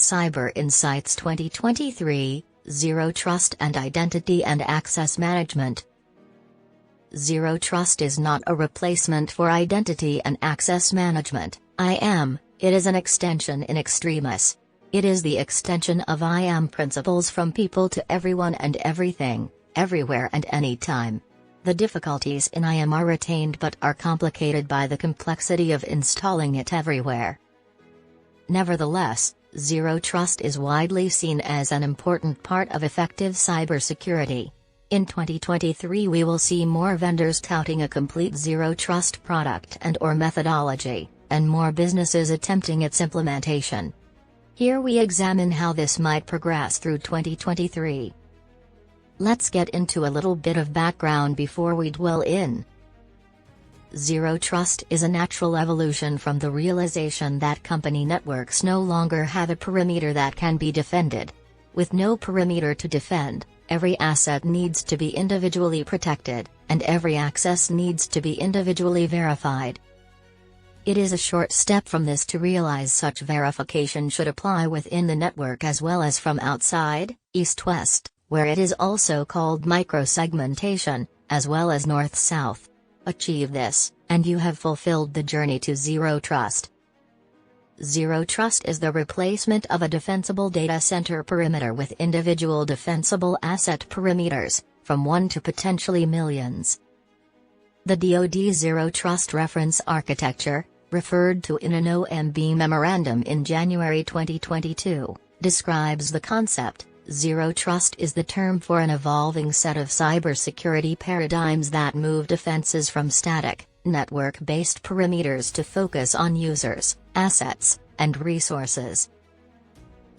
Cyber Insights 2023, Zero Trust and Identity and Access Management. Zero Trust is not a replacement for Identity and Access Management, IAM, it is an extension in extremis. It is the extension of IAM principles from people to everyone and everything, everywhere and anytime. The difficulties in IAM are retained but are complicated by the complexity of installing it everywhere. Nevertheless, Zero Trust is widely seen as an important part of effective cybersecurity. In 2023 we will see more vendors touting a complete Zero Trust product and/or methodology, and more businesses attempting its implementation. Here we examine how this might progress through 2023. Let's get into a little bit of background before we dwell in. Zero Trust is a natural evolution from the realization that company networks no longer have a perimeter that can be defended. With no perimeter to defend, every asset needs to be individually protected, and every access needs to be individually verified. It is a short step from this to realize such verification should apply within the network as well as from outside, east-west, where it is also called microsegmentation, as well as north-south. Achieve this, and you have fulfilled the journey to Zero Trust. Zero Trust is the replacement of a defensible data center perimeter with individual defensible asset perimeters, from 1 to potentially millions. The DoD Zero Trust Reference Architecture, referred to in an OMB memorandum in January 2022, describes the concept. Zero Trust is the term for an evolving set of cybersecurity paradigms that move defenses from static, network-based perimeters to focus on users, assets, and resources.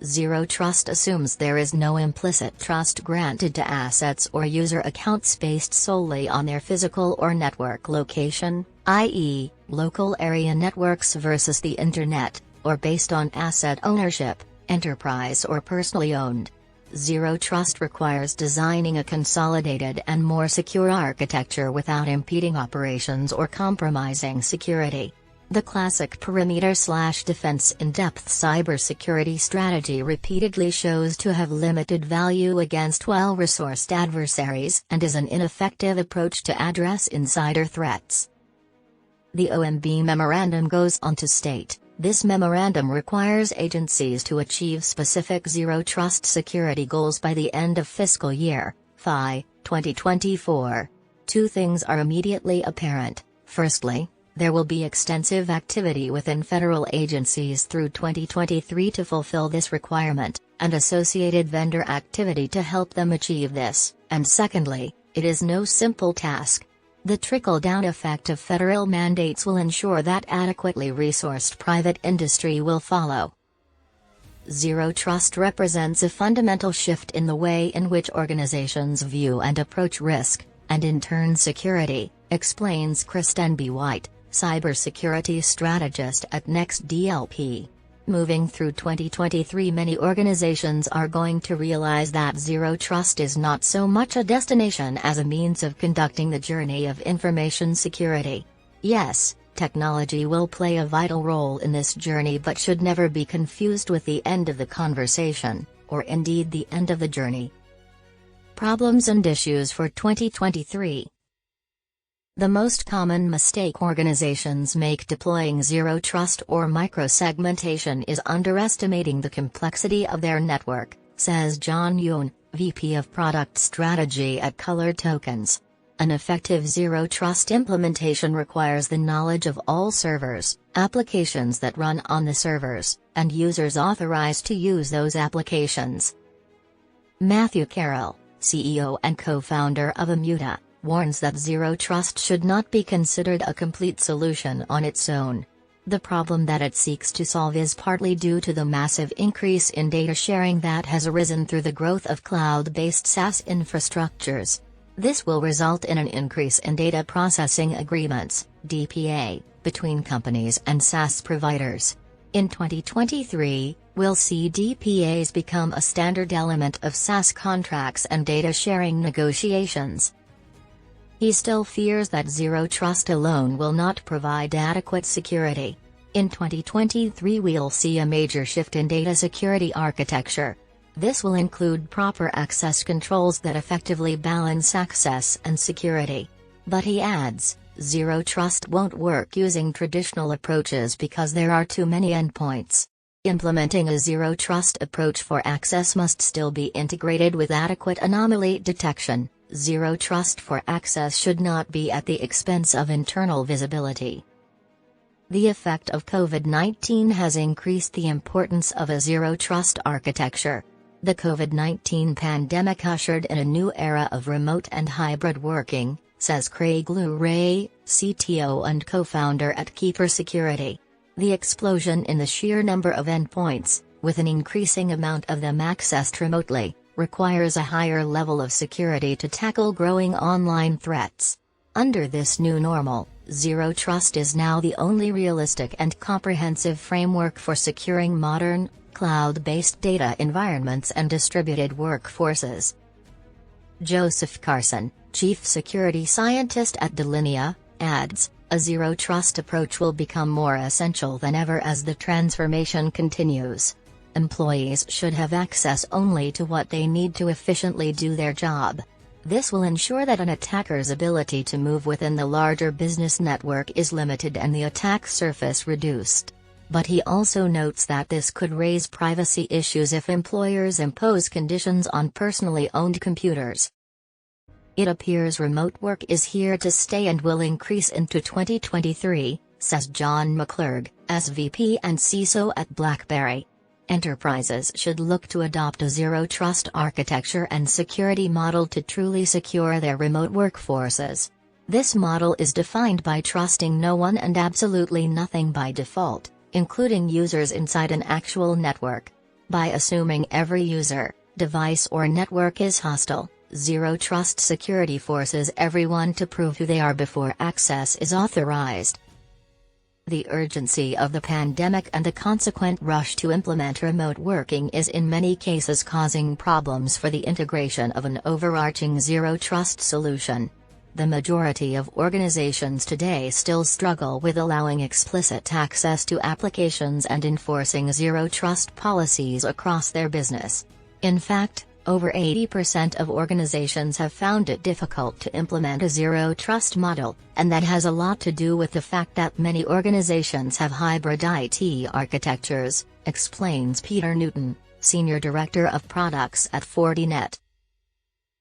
Zero Trust assumes there is no implicit trust granted to assets or user accounts based solely on their physical or network location, i.e., local area networks versus the Internet, or based on asset ownership, enterprise or personally owned. Zero Trust requires designing a consolidated and more secure architecture without impeding operations or compromising security. The classic perimeter/defense in-depth cybersecurity strategy repeatedly shows to have limited value against well-resourced adversaries and is an ineffective approach to address insider threats. The OMB memorandum goes on to state, this memorandum requires agencies to achieve specific Zero Trust security goals by the end of fiscal year, FY, 2024. Two things are immediately apparent. Firstly, there will be extensive activity within federal agencies through 2023 to fulfill this requirement, and associated vendor activity to help them achieve this, and secondly, it is no simple task. The trickle-down effect of federal mandates will ensure that adequately resourced private industry will follow. Zero Trust represents a fundamental shift in the way in which organizations view and approach risk, and in turn security, explains Kristen B. White, cybersecurity strategist at Next DLP. Moving through 2023, many organizations are going to realize that Zero Trust is not so much a destination as a means of conducting the journey of information security. Yes, technology will play a vital role in this journey but should never be confused with the end of the conversation, or indeed the end of the journey. Problems and issues for 2023. The most common mistake organizations make deploying Zero Trust or microsegmentation is underestimating the complexity of their network, says John Yoon, VP of Product Strategy at Colored Tokens. An effective Zero Trust implementation requires the knowledge of all servers, applications that run on the servers, and users authorized to use those applications. Matthew Carroll, CEO and co-founder of Immuta, warns that Zero Trust should not be considered a complete solution on its own. The problem that it seeks to solve is partly due to the massive increase in data sharing that has arisen through the growth of cloud-based SaaS infrastructures. This will result in an increase in data processing agreements, DPA, between companies and SaaS providers. In 2023, we'll see DPAs become a standard element of SaaS contracts and data sharing negotiations. He still fears that Zero Trust alone will not provide adequate security. In 2023 we'll see a major shift in data security architecture. This will include proper access controls that effectively balance access and security. But he adds, Zero Trust won't work using traditional approaches because there are too many endpoints. Implementing a Zero Trust approach for access must still be integrated with adequate anomaly detection. Zero Trust for access should not be at the expense of internal visibility. The effect of COVID-19 has increased the importance of a Zero Trust architecture. The COVID-19 pandemic ushered in a new era of remote and hybrid working, says Craig Luray, CTO and co-founder at Cybersecurity. The explosion in the sheer number of endpoints, with an increasing amount of them accessed remotely, requires a higher level of security to tackle growing online threats. Under this new normal, Zero Trust is now the only realistic and comprehensive framework for securing modern, cloud-based data environments and distributed workforces. Joseph Carson, Chief Security Scientist at Delinea, adds, a Zero Trust approach will become more essential than ever as the transformation continues. Employees should have access only to what they need to efficiently do their job. This will ensure that an attacker's ability to move within the larger business network is limited and the attack surface reduced. But he also notes that this could raise privacy issues if employers impose conditions on personally owned computers. It appears remote work is here to stay and will increase into 2023, says John McClurg, SVP and CISO at BlackBerry. Enterprises should look to adopt a Zero Trust architecture and security model to truly secure their remote workforces. This model is defined by trusting no one and absolutely nothing by default, including users inside an actual network. By assuming every user, device or network is hostile, Zero Trust security forces everyone to prove who they are before access is authorized. The urgency of the pandemic and the consequent rush to implement remote working is in many cases causing problems for the integration of an overarching Zero Trust solution. The majority of organizations today still struggle with allowing explicit access to applications and enforcing Zero Trust policies across their business. In fact, over 80% of organizations have found it difficult to implement a Zero Trust model, and that has a lot to do with the fact that many organizations have hybrid IT architectures, explains Peter Newton, Senior Director of Products at Fortinet.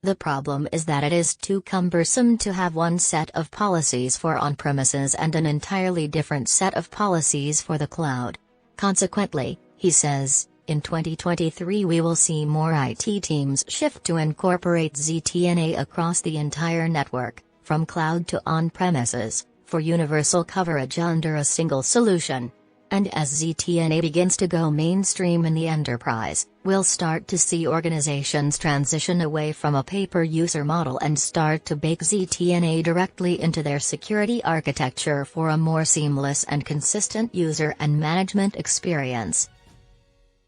The problem is that it is too cumbersome to have one set of policies for on-premises and an entirely different set of policies for the cloud. Consequently, he says, in 2023 we will see more IT teams shift to incorporate ZTNA across the entire network, from cloud to on-premises, for universal coverage under a single solution. And as ZTNA begins to go mainstream in the enterprise, we'll start to see organizations transition away from a pay-per-user model and start to bake ZTNA directly into their security architecture for a more seamless and consistent user and management experience.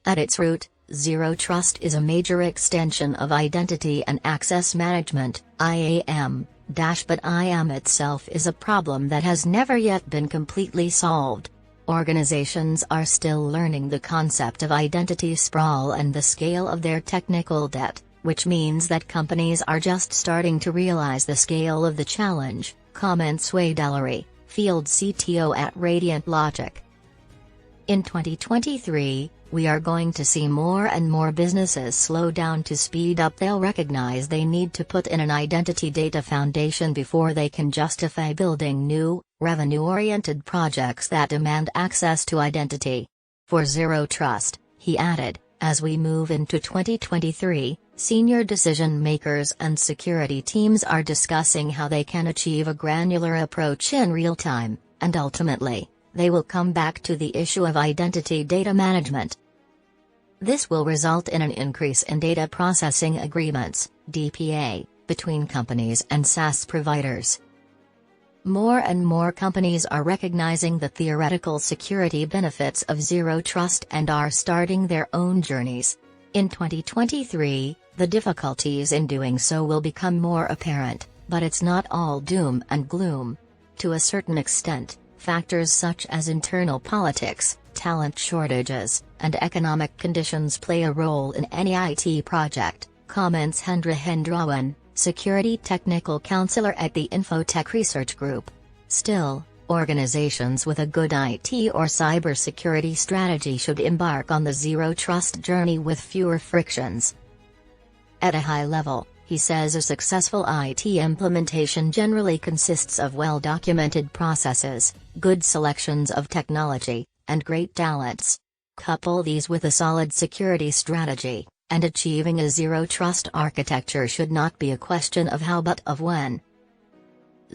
At its root, Zero Trust is a major extension of Identity and Access Management, IAM, but IAM itself is a problem that has never yet been completely solved. Organizations are still learning the concept of identity sprawl and the scale of their technical debt, which means that companies are just starting to realize the scale of the challenge, comments Wade Ellery, Field CTO at Radiant Logic. In 2023, we are going to see more and more businesses slow down to speed up. They'll recognize they need to put in an identity data foundation before they can justify building new, revenue-oriented projects that demand access to identity. For Zero Trust, he added, as we move into 2023, senior decision makers and security teams are discussing how they can achieve a granular approach in real time, and ultimately, they will come back to the issue of identity data management. This will result in an increase in data processing agreements, DPA, between companies and SaaS providers. More and more companies are recognizing the theoretical security benefits of Zero Trust and are starting their own journeys. In 2023, the difficulties in doing so will become more apparent, but it's not all doom and gloom. To a certain extent, Factors such as internal politics, talent shortages, and economic conditions play a role in any IT project, comments Hendra Hendrawan, security technical counselor at the Infotech Research Group. Still, organizations with a good IT or cybersecurity strategy should embark on the Zero Trust journey with fewer frictions. At a high level, he says a successful IT implementation generally consists of well-documented processes, good selections of technology, and great talents. Couple these with a solid security strategy, and achieving a Zero Trust architecture should not be a question of how but of when.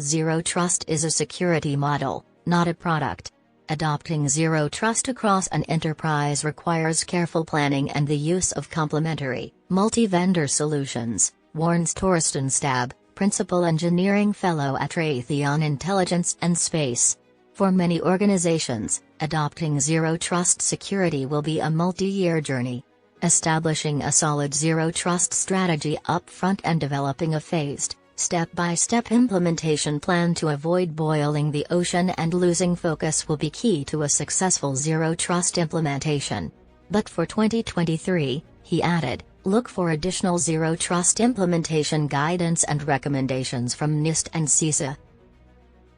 Zero Trust is a security model, not a product. Adopting Zero Trust across an enterprise requires careful planning and the use of complementary, multi-vendor solutions, warns Torsten Stab, Principal Engineering Fellow at Raytheon Intelligence and Space. For many organizations, adopting Zero Trust security will be a multi-year journey. Establishing a solid Zero Trust strategy up front and developing a phased, step-by-step implementation plan to avoid boiling the ocean and losing focus will be key to a successful Zero Trust implementation. But for 2023, he added, look for additional Zero Trust implementation guidance and recommendations from NIST and CISA.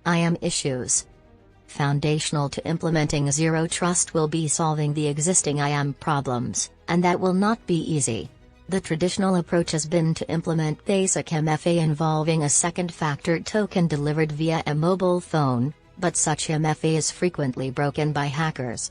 IAM issues. Foundational to implementing Zero Trust will be solving the existing IAM problems, and that will not be easy. The traditional approach has been to implement basic MFA involving a second-factor token delivered via a mobile phone, but such MFA is frequently broken by hackers.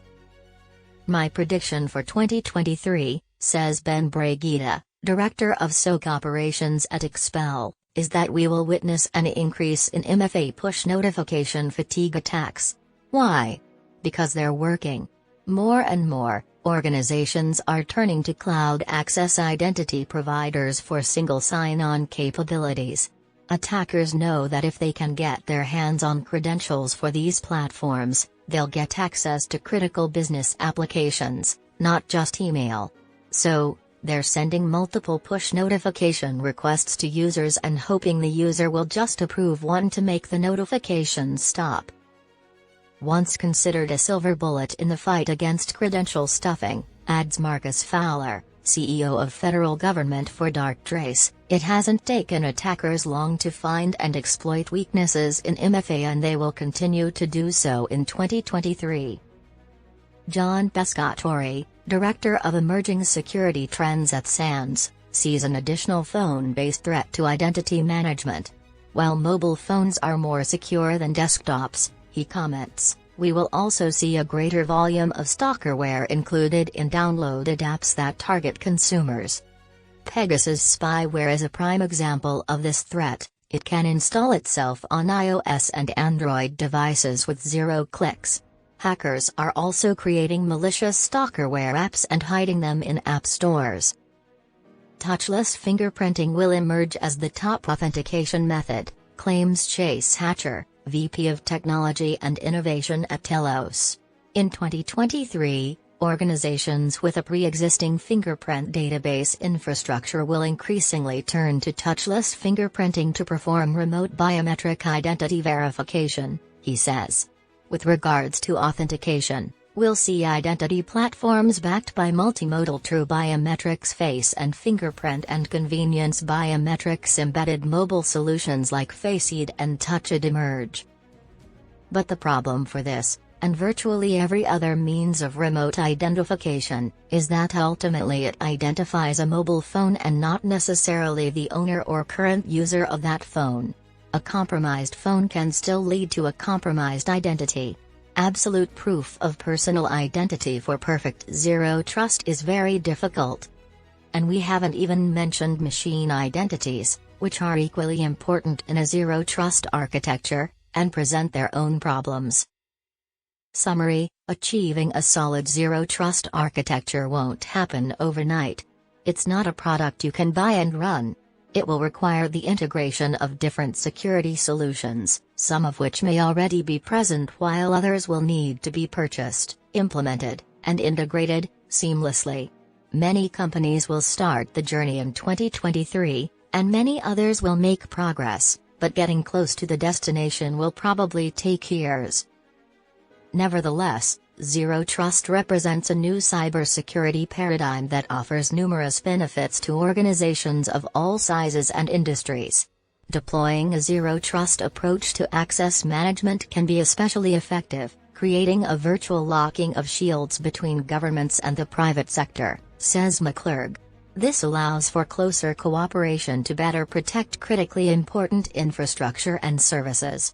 My prediction for 2023, says Ben Bragida, Director of SOC Operations at Expel, is that we will witness an increase in MFA push notification fatigue attacks. Why? Because they're working. More and more, organizations are turning to cloud access identity providers for single sign-on capabilities. Attackers know that if they can get their hands on credentials for these platforms, they'll get access to critical business applications, not just email. So, they're sending multiple push notification requests to users and hoping the user will just approve one to make the notifications stop. Once considered a silver bullet in the fight against credential stuffing, adds Marcus Fowler, CEO of Federal Government for Darktrace, it hasn't taken attackers long to find and exploit weaknesses in MFA, and they will continue to do so in 2023. John Pescatori, Director of Emerging Security Trends at SANS, sees an additional phone-based threat to identity management. While mobile phones are more secure than desktops, he comments, we will also see a greater volume of stalkerware included in downloaded apps that target consumers. Pegasus spyware is a prime example of this threat. It can install itself on iOS and Android devices with 0 clicks. Hackers are also creating malicious stalkerware apps and hiding them in app stores. Touchless fingerprinting will emerge as the top authentication method, claims Chase Hatcher, VP of Technology and Innovation at Telos. In 2023, organizations with a pre-existing fingerprint database infrastructure will increasingly turn to touchless fingerprinting to perform remote biometric identity verification, he says. With regards to authentication, we'll see identity platforms backed by multimodal true biometrics, face and fingerprint and convenience biometrics embedded mobile solutions like FaceID and TouchID emerge. But the problem for this, and virtually every other means of remote identification, is that ultimately it identifies a mobile phone and not necessarily the owner or current user of that phone. A compromised phone can still lead to a compromised identity. Absolute proof of personal identity for perfect Zero Trust is very difficult. And we haven't even mentioned machine identities, which are equally important in a Zero Trust architecture, and present their own problems. Summary: achieving a solid Zero Trust architecture won't happen overnight. It's not a product you can buy and run. It will require the integration of different security solutions, some of which may already be present while others will need to be purchased, implemented, and integrated seamlessly. Many companies will start the journey in 2023, and many others will make progress, but getting close to the destination will probably take years. Nevertheless, Zero Trust represents a new cybersecurity paradigm that offers numerous benefits to organizations of all sizes and industries. Deploying a Zero Trust approach to access management can be especially effective, creating a virtual locking of shields between governments and the private sector, says McClurg. This allows for closer cooperation to better protect critically important infrastructure and services.